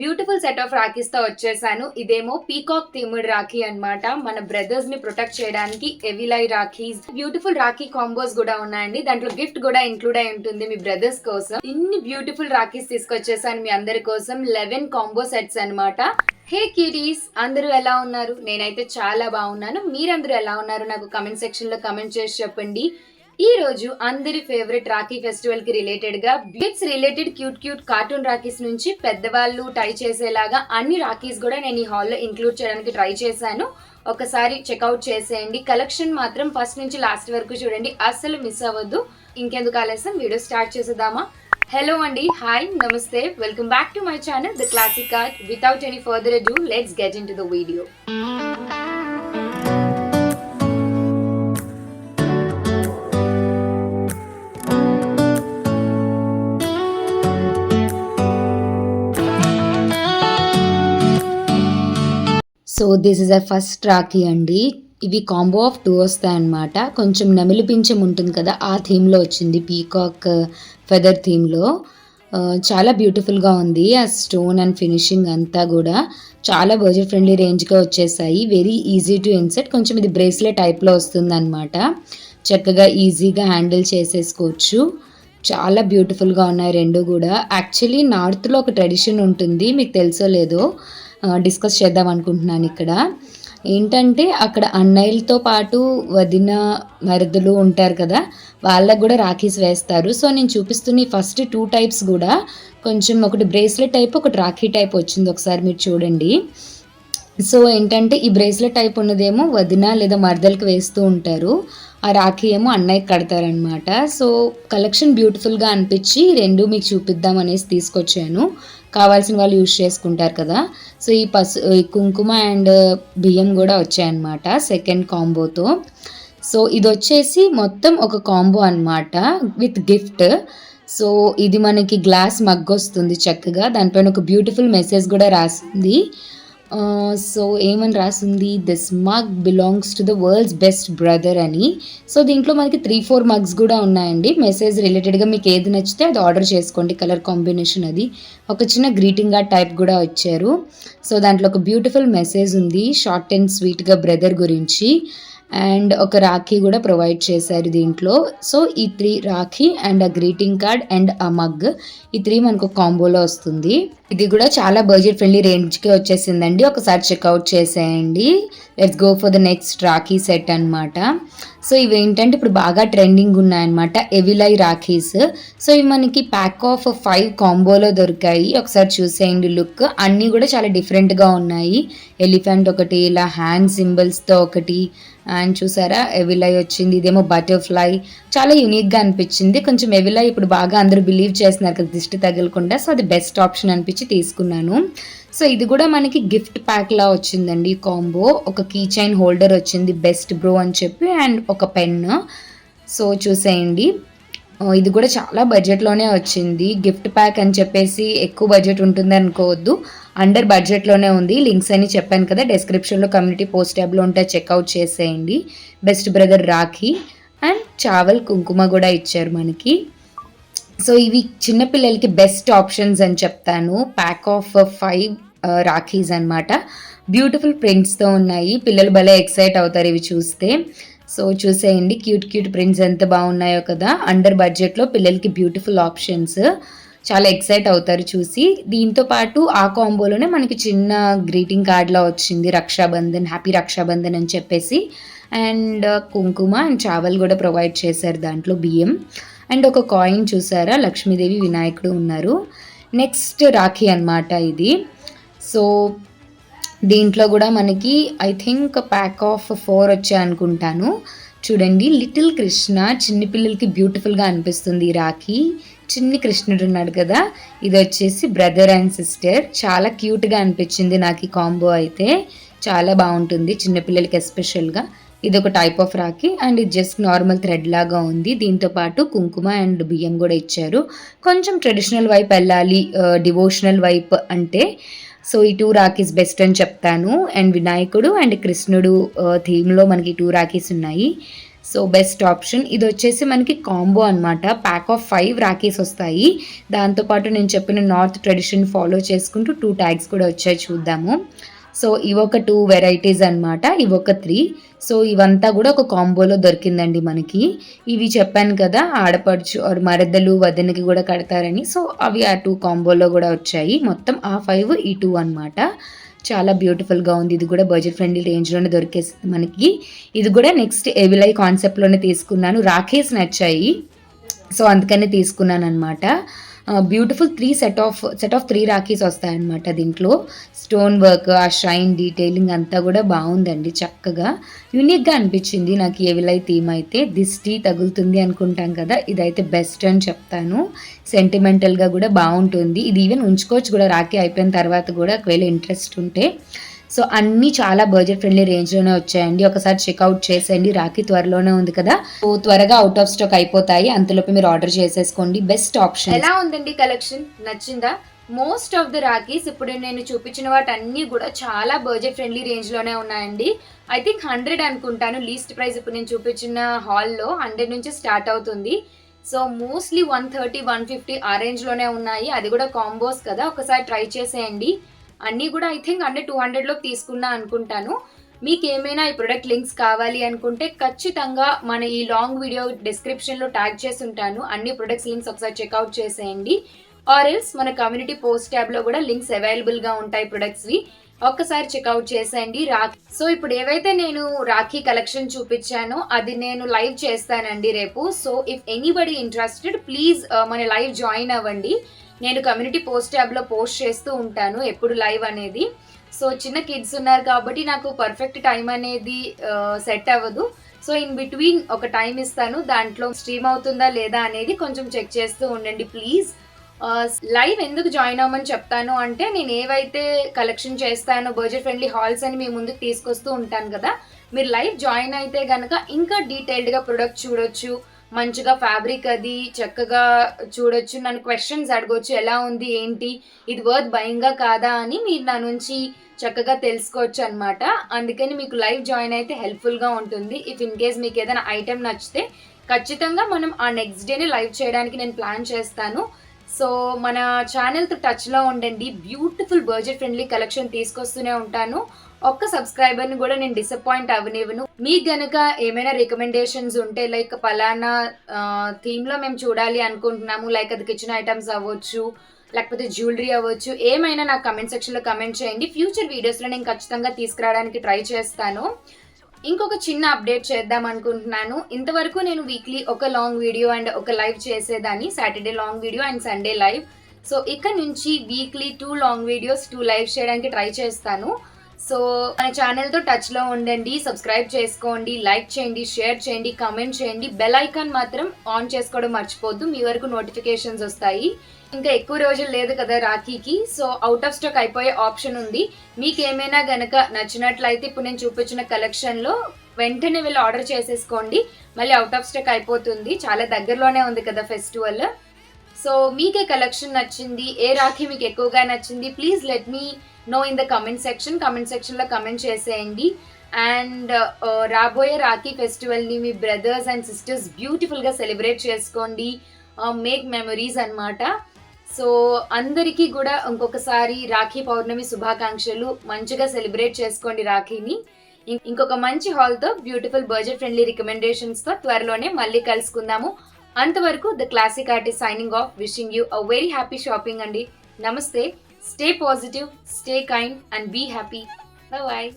Beautiful set of rakhis తో వచ్చేసాను. ఇదేమో పీకాక్ థీమ్డ్ రాఖీ అన్నమాట. మన బ్రదర్స్ ని ప్రొటెక్ట్ చేయడానికి ఎవిలై రాఖీస్, బ్యూటిఫుల్ రాఖీ కాంబోస్ కూడా ఉన్నాయండి. దాంట్లో గిఫ్ట్ కూడా ఇంక్లూడ్ అయి ఉంటుంది మీ బ్రదర్స్ కోసం. ఇన్ని బ్యూటిఫుల్ రాఖీస్ తీసుకొచ్చేసాను మీ అందరి కోసం. 11 కాంబో సెట్స్ అన్నమాట. హే క్యూటీస్, అందరూ ఎలా ఉన్నారు? నేనైతే చాలా బాగున్నాను. మీరందరూ ఎలా ఉన్నారు నాకు కమెంట్ సెక్షన్ లో కమెంట్ చేసి చెప్పండి. ఈ రోజు అందరి ఫేవరెట్ రాఖీ ఫెస్టివల్ కి రిలేటెడ్ గా gifts related cute cartoon rakhis నుంచి పెద్దవాళ్ళు టై చేసేలాగా అన్ని రాఖీస్ కూడా నేను ఈ హాల్లో ఇంక్లూడ్ చేయడానికి ట్రై చేశాను. ఒకసారి చెక్అవుట్ చేసేయండి. కలెక్షన్ మాత్రం ఫస్ట్ నుంచి లాస్ట్ వరకు చూడండి, అస్సలు మిస్ అవ్వద్దు. ఇంకెందుకు ఆలస్యం, వీడియో స్టార్ట్ చేసేద్దామా? హలో అండి, హాయ్, నమస్తే, welcome back to my channel the classic art. Without any further adieu, let's get into the video. So this is a first rakhi అండి. ఇవి కాంబో ఆఫ్ 2 వస్తాయి అన్నమాట. కొంచెం నెమలి పింఛం ఉంటుంది కదా, ఆ థీమ్లో వచ్చింది, పీకాక్ ఫెదర్ థీమ్లో. చాలా బ్యూటిఫుల్గా ఉంది. ఆ స్టోన్ అండ్ ఫినిషింగ్ అంతా కూడా చాలా బడ్జెట్ ఫ్రెండ్లీ రేంజ్గా వచ్చేసాయి. Very easy to INCET. కొంచెం ఇది బ్రేస్లెట్ టైప్లో వస్తుంది అనమాట. చక్కగా ఈజీగా హ్యాండిల్ చేసేసుకోవచ్చు. చాలా బ్యూటిఫుల్గా ఉన్నాయి రెండు కూడా. యాక్చువల్లీ నార్త్లో ఒక ట్రెడిషన్ ఉంటుంది, మీకు తెలుసో లేదో డిస్కస్ చేద్దాం అనుకుంటున్నాను. ఇక్కడ ఏంటంటే అక్కడ అన్నయ్యలతో పాటు వదిన మరుదులు ఉంటారు కదా, వాళ్ళకు కూడా రాఖీస్ వేస్తారు. సో నేను చూపిస్తున్న ఫస్ట్ 2 టైప్స్ కూడా కొంచెం, ఒకటి బ్రేస్లెట్ టైప్, ఒకటి రాఖీ టైప్ వచ్చింది. ఒకసారి మీరు చూడండి. సో ఏంటంటే ఈ బ్రేస్లెట్ టైప్ ఉన్నదేమో వదిన లేదా మరదలకి వేస్తూ ఉంటారు, ఆ రాఖీ ఏమో అన్నయ్యకి కడతారనమాట. సో కలెక్షన్ బ్యూటిఫుల్గా అనిపించి రెండు మీకు చూపిద్దాం అనేసి తీసుకొచ్చాను. కావాల్సిన వాళ్ళు యూజ్ చేసుకుంటారు కదా. సో ఈ కుంకుమ అండ్ బియ్యం కూడా వచ్చాయన్నమాట సెకండ్ కాంబోతో. సో ఇది వచ్చేసి మొత్తం ఒక కాంబో అన్నమాట విత్ గిఫ్ట్. సో ఇది మనకి గ్లాస్ మగ్ వస్తుంది చక్కగా. దానిపైన ఒక బ్యూటిఫుల్ మెసేజ్ కూడా రాసింది. సో ఏమని రాసింది, this mug belongs to the world's best brother అని. సో దీంట్లో మనకి 3-4 మగ్స్ కూడా ఉన్నాయండి. మెసేజ్ రిలేటెడ్గా మీకు ఏది నచ్చితే అది ఆర్డర్ చేసుకోండి. కలర్ కాంబినేషన్ అది. ఒక చిన్న గ్రీటింగ్ కార్డ్ టైప్ కూడా వచ్చారు. సో దాంట్లో ఒక బ్యూటిఫుల్ మెసేజ్ ఉంది, షార్ట్ అండ్ స్వీట్గా బ్రదర్ గురించి. అండ్ ఒక రాఖీ కూడా ప్రొవైడ్ చేశారు దీంట్లో. సో ఈ 3 రాఖీ అండ్ ఆ గ్రీటింగ్ కార్డ్ అండ్ ఆ మగ్, ఈ 3 మనకు కాంబోలో వస్తుంది. ఇది కూడా చాలా బడ్జెట్ ఫ్రెండ్లీ రేంజ్కి వచ్చేసిందండి. ఒకసారి చెక్అవుట్ చేసేయండి. Let's go for the next Rakhi set అనమాట. సో ఇవి ఏంటంటే ఇప్పుడు బాగా ట్రెండింగ్ ఉన్నాయన్నమాట, ఎవిలై రాఖీస్. సో ఇవి మనకి ప్యాక్ ఆఫ్ 5 కాంబోలో దొరికాయి. ఒకసారి చూసేయండి లుక్. అన్నీ కూడా చాలా డిఫరెంట్గా ఉన్నాయి. ఎలిఫెంట్ ఒకటి, ఇలా హ్యాండ్ సింబల్స్తో ఒకటి, అండ్ చూసారా ఎవిలై వచ్చింది. ఇదేమో బటర్ఫ్లై. చాలా యూనిక్గా అనిపించింది. కొంచెం ఎవిలై ఇప్పుడు బాగా అందరూ బిలీవ్ చేస్తున్నారు కదా దిష్టి తగలకుండా. సో అది బెస్ట్ ఆప్షన్ అనిపించి తీసుకున్నాను. సో ఇది కూడా మనకి గిఫ్ట్ ప్యాక్ లా వచ్చిందండి కాంబో. ఒక కీ చైన్ హోల్డర్ వచ్చింది బెస్ట్ బ్రో అని చెప్పి, అండ్ ఒక పెన్. సో చూసేయండి, ఇది కూడా చాలా బడ్జెట్లోనే వచ్చింది. గిఫ్ట్ ప్యాక్ అని చెప్పేసి ఎక్కువ బడ్జెట్ ఉంటుంది అనుకోవద్దు, అండర్ బడ్జెట్లోనే ఉంది. లింక్స్ అని చెప్పాను కదా డిస్క్రిప్షన్లో, కమ్యూనిటీ పోస్ట్ ట్యాబ్లో ఉంటే చెక్అవుట్ చేసేయండి. బెస్ట్ బ్రదర్ రాఖీ అండ్ చావల్ కుంకుమ కూడా ఇచ్చారు మనకి. సో ఇవి చిన్నపిల్లలకి బెస్ట్ ఆప్షన్స్ అని చెప్తాను. ప్యాక్ ఆఫ్ 5 రాఖీస్ అనమాట. బ్యూటిఫుల్ ప్రింట్స్తో ఉన్నాయి. పిల్లలు భలే ఎక్సైట్ అవుతారు ఇవి చూస్తే. సో చూసేయండి, క్యూట్ ప్రింట్స్ ఎంత బాగున్నాయో కదా. అండర్ బడ్జెట్లో పిల్లలకి బ్యూటిఫుల్ ఆప్షన్స్, చాలా ఎక్సైట్ అవుతారు చూసి. దీంతో పాటు ఆ కాంబోలోనే మనకి చిన్న గ్రీటింగ్ కార్డ్లా వచ్చింది, రక్షాబంధన్, హ్యాపీ రక్షాబంధన్ అని చెప్పేసి. అండ్ కుంకుమ అండ్ చావల్ కూడా ప్రొవైడ్ చేశారు దాంట్లో, బియ్యం. అండ్ ఒక కాయిన్ చూసారా, లక్ష్మీదేవి వినాయకుడు ఉన్నారు. నెక్స్ట్ రాఖీ అన్నమాట ఇది. సో దీంట్లో కూడా మనకి ఐ థింక్ ప్యాక్ ఆఫ్ 4 వచ్చాయి అనుకుంటాను. చూడండి, లిటిల్ కృష్ణ, చిన్ని పిల్లలకి బ్యూటిఫుల్గా అనిపిస్తుంది ఈ రాఖీ. చిన్ని కృష్ణుడు ఉన్నాడు కదా, ఇది వచ్చేసి బ్రదర్ అండ్ సిస్టర్. చాలా క్యూట్గా అనిపించింది నాకు ఈ కాంబో అయితే. చాలా బాగుంటుంది చిన్నపిల్లలకి ఎస్పెషల్గా. ఇది ఒక టైప్ ఆఫ్ రాఖీ అండ్ ఇది జస్ట్ నార్మల్ థ్రెడ్ లాగా ఉంది. దీంతో పాటు కుంకుమ అండ్ బియ్యం కూడా ఇచ్చారు. కొంచెం ట్రెడిషనల్ వైపు వెళ్ళాలి, డివోషనల్ వైపు అంటే సో ఈ 2 రాఖీస్ బెస్ట్ అని చెప్తాను. అండ్ వినాయకుడు అండ్ కృష్ణుడు థీమ్లో మనకి 2 రాఖీస్ ఉన్నాయి. So best option. ఇది వచ్చేసి మనకి కాంబో అనమాట. ప్యాక్ ఆఫ్ 5 రాఖీస్ వస్తాయి. దాంతోపాటు నేను చెప్పిన నార్త్ ట్రెడిషన్ ఫాలో చేసుకుంటూ 2 ట్యాగ్స్ కూడా వచ్చాయి, చూద్దాము. సో ఇవొక 2 వెరైటీస్ అనమాట, ఇవొక 3. సో ఇవంతా కూడా ఒక కాంబోలో దొరికిందండి మనకి. ఇవి చెప్పాను కదా ఆడపడుచు ఆర్ మరదలు వదినకి కూడా కడతారని, సో అవి ఆ 2 కాంబోలో కూడా వచ్చాయి. మొత్తం ఆ 5 ఈ 2 అనమాట. చాలా బ్యూటిఫుల్గా ఉంది. ఇది కూడా బడ్జెట్ ఫ్రెండ్లీ రేంజ్లోనే దొరికేసింది మనకి. ఇది కూడా నెక్స్ట్ ఎవిలై కాన్సెప్ట్లోనే తీసుకున్నాను. రాఖీస్ నచ్చాయి, సో అందుకని తీసుకున్నాను అనమాట. బ్యూటిఫుల్ సెట్ ఆఫ్ 3 రాఖీస్ వస్తాయన్నమాట. దీంట్లో స్టోన్ వర్క్, ఆ షైన్ డీటెయిలింగ్ అంతా కూడా బాగుందండి. చక్కగా యూనిక్గా అనిపించింది నాకు ఎవిలై థీమ్ అయితే. దిష్టి తగులుతుంది అనుకుంటాం కదా, ఇదైతే బెస్ట్ అని చెప్తాను. సెంటిమెంటల్గా కూడా బాగుంటుంది. ఇది ఈవెన్ ఉంచుకోవచ్చు కూడా రాఖీ అయిపోయిన తర్వాత కూడా, ఒకవేళ ఇంట్రెస్ట్ ఉంటే. సో అన్నీ చాలా బడ్జెట్ ఫ్రెండ్లీ రేంజ్లోనే వచ్చాయండి. ఒకసారి చెక్అవుట్ చేసేయండి. రాఖీ త్వరలోనే ఉంది కదా, సో త్వరగా అవుట్ ఆఫ్ స్టాక్ అయిపోతాయి. అంతలోపు మీరు ఆర్డర్ చేసేసుకోండి. Best option. ఎలా ఉందండి కలెక్షన్? నచ్చిందా? మోస్ట్ ఆఫ్ ద రాఖీస్ ఇప్పుడు నేను చూపించిన వాటి అన్నీ కూడా చాలా బడ్జెట్ ఫ్రెండ్లీ రేంజ్లోనే ఉన్నాయండి. ఐ థింక్ 100 అనుకుంటాను లీస్ట్ ప్రైస్. ఇప్పుడు నేను చూపించిన హాల్లో 100 నుంచి స్టార్ట్ అవుతుంది. సో మోస్ట్లీ 130, 150 ఆ రేంజ్లోనే ఉన్నాయి. అది కూడా కాంబోస్ కదా, ఒకసారి ట్రై చేసేయండి. అన్నీ కూడా ఐ థింక్ 100-200లో తీసుకున్నా అనుకుంటాను. మీకు ఏమైనా ఈ ప్రొడక్ట్ లింక్స్ కావాలి అనుకుంటే ఖచ్చితంగా మన ఈ లాంగ్ వీడియో డిస్క్రిప్షన్లో ట్యాగ్ చేసి ఉంటాను. అన్ని ప్రొడక్ట్స్ లింక్స్ ఒకసారి చెక్అవుట్ చేసేయండి. ఆర్ ఎల్స్ మన కమ్యూనిటీ పోస్ట్ ట్యాబ్లో కూడా లింక్స్ అవైలబుల్గా ఉంటాయి ప్రొడక్ట్స్వి, ఒక్కసారి చెక్అవుట్ చేసేయండి. సో ఇప్పుడు ఏవైతే నేను రాఖీ కలెక్షన్ చూపించానో అది నేను లైవ్ చేస్తానండి రేపు. So if anybody interested please మన లైవ్ జాయిన్ అవ్వండి. నేను కమ్యూనిటీ పోస్ట్ ట్యాబ్లో పోస్ట్ చేస్తూ ఉంటాను ఎప్పుడు లైవ్ అనేది. సో చిన్న కిడ్స్ ఉన్నారు కాబట్టి నాకు పర్ఫెక్ట్ టైం అనేది సెట్ అవ్వదు. సో ఇన్ బిట్వీన్ ఒక టైం ఇస్తాను, దాంట్లో స్ట్రీమ్ అవుతుందా లేదా అనేది కొంచెం చెక్ చేస్తూ ఉండండి ప్లీజ్. లైవ్ ఎందుకు జాయిన్ అవ్వమని చెప్తాను అంటే, నేను ఏవైతే కలెక్షన్ చేస్తానో బడ్జెట్ ఫ్రెండ్లీ హాల్స్ అని మీ ముందుకు తీసుకొస్తూ ఉంటాను కదా, మీరు లైవ్ జాయిన్ అయితే కనుక ఇంకా డీటెయిల్డ్గా ప్రొడక్ట్ చూడొచ్చు, మంచిగా ఫ్యాబ్రిక్ అది చక్కగా చూడొచ్చు, నన్ను క్వశ్చన్స్ అడగొచ్చు, ఎలా ఉంది ఏంటి, ఇది వర్త్ బయింగా కాదా అని మీరు నా నుంచి చక్కగా తెలుసుకోవచ్చు అనమాట. అందుకని మీకు లైవ్ జాయిన్ అయితే హెల్ప్ఫుల్గా ఉంటుంది. ఇఫ్ ఇన్ కేస్ మీకు ఏదైనా ఐటెం నచ్చితే ఖచ్చితంగా మనం ఆ నెక్స్ట్ డేనే లైవ్ చేయడానికి నేను ప్లాన్ చేస్తాను. సో మన ఛానల్తో టచ్లో ఉండండి. బ్యూటిఫుల్ బడ్జెట్ ఫ్రెండ్లీ కలెక్షన్ తీసుకొస్తూనే ఉంటాను. ఒక్క సబ్స్క్రైబర్ని కూడా నేను డిసప్పాయింట్ అవ్వనివ్వను. మీకు గనుక ఏమైనా రికమెండేషన్స్ ఉంటే, లైక్ పలానా థీమ్లో మేము చూడాలి అనుకుంటున్నాము, లైక్ అది కిచెన్ ఐటమ్స్ అవ్వచ్చు, లేకపోతే జ్యువెలరీ అవ్వచ్చు, ఏమైనా నాకు కమెంట్ సెక్షన్లో కమెంట్ చేయండి. ఫ్యూచర్ వీడియోస్లో నేను ఖచ్చితంగా తీసుకురావడానికి ట్రై చేస్తాను. ఇంకొక చిన్న అప్డేట్ చేద్దాం అనుకుంటున్నాను. ఇంతవరకు నేను వీక్లీ ఒక లాంగ్ వీడియో అండ్ ఒక లైవ్ చేసేదాన్ని, Saturday long video and Sunday live. So ఇక్కడ నుంచి వీక్లీ 2 లాంగ్ వీడియోస్ 2 లైవ్స్ చేయడానికి ట్రై చేస్తాను. సో మన ఛానల్తో టచ్లో ఉండండి, సబ్స్క్రైబ్ చేసుకోండి, లైక్ చేయండి, షేర్ చేయండి, కామెంట్ చేయండి. బెల్ ఐకాన్ మాత్రం ఆన్ చేసుకోవడం మర్చిపోద్దు, మీ వరకు నోటిఫికేషన్స్ వస్తాయి. ఇంకా ఎక్కువ రోజులు లేదు కదా రాఖీకి, సో అవుట్ ఆఫ్ స్టాక్ అయిపోయే ఆప్షన్ ఉంది. మీకు ఏమైనా గనక నచ్చినట్లయితే ఇప్పుడు నేను చూపించిన కలెక్షన్లో వెంటనే వెళ్ళి ఆర్డర్ చేసేసుకోండి. మళ్ళీ అవుట్ ఆఫ్ స్టాక్ అయిపోతుంది, చాలా దగ్గరలోనే ఉంది కదా ఫెస్టివల్. సో మీకే కలెక్షన్ నచ్చింది, ఏ రాఖీ మీకు ఎక్కువగా నచ్చింది, please let me know in the comment సెక్షన్లో కమెంట్ చేసేయండి. అండ్ రాబోయే రాఖీ ఫెస్టివల్ని మీ బ్రదర్స్ అండ్ సిస్టర్స్ బ్యూటిఫుల్గా సెలబ్రేట్ చేసుకోండి, మేక్ మెమరీస్ అన్నమాట. సో అందరికీ కూడా ఇంకొకసారి రాఖీ పౌర్ణమి శుభాకాంక్షలు. మంచిగా సెలబ్రేట్ చేసుకోండి రాఖీని. ఇంకొక మంచి హాల్తో బ్యూటిఫుల్ బడ్జెట్ ఫ్రెండ్లీ రికమెండేషన్స్తో త్వరలోనే మళ్ళీ కలుసుకుందాము. అంతవరకు the classic artist signing off, wishing you a very happy shopping అండి. నమస్తే. Stay positive, stay kind and be happy. Bye.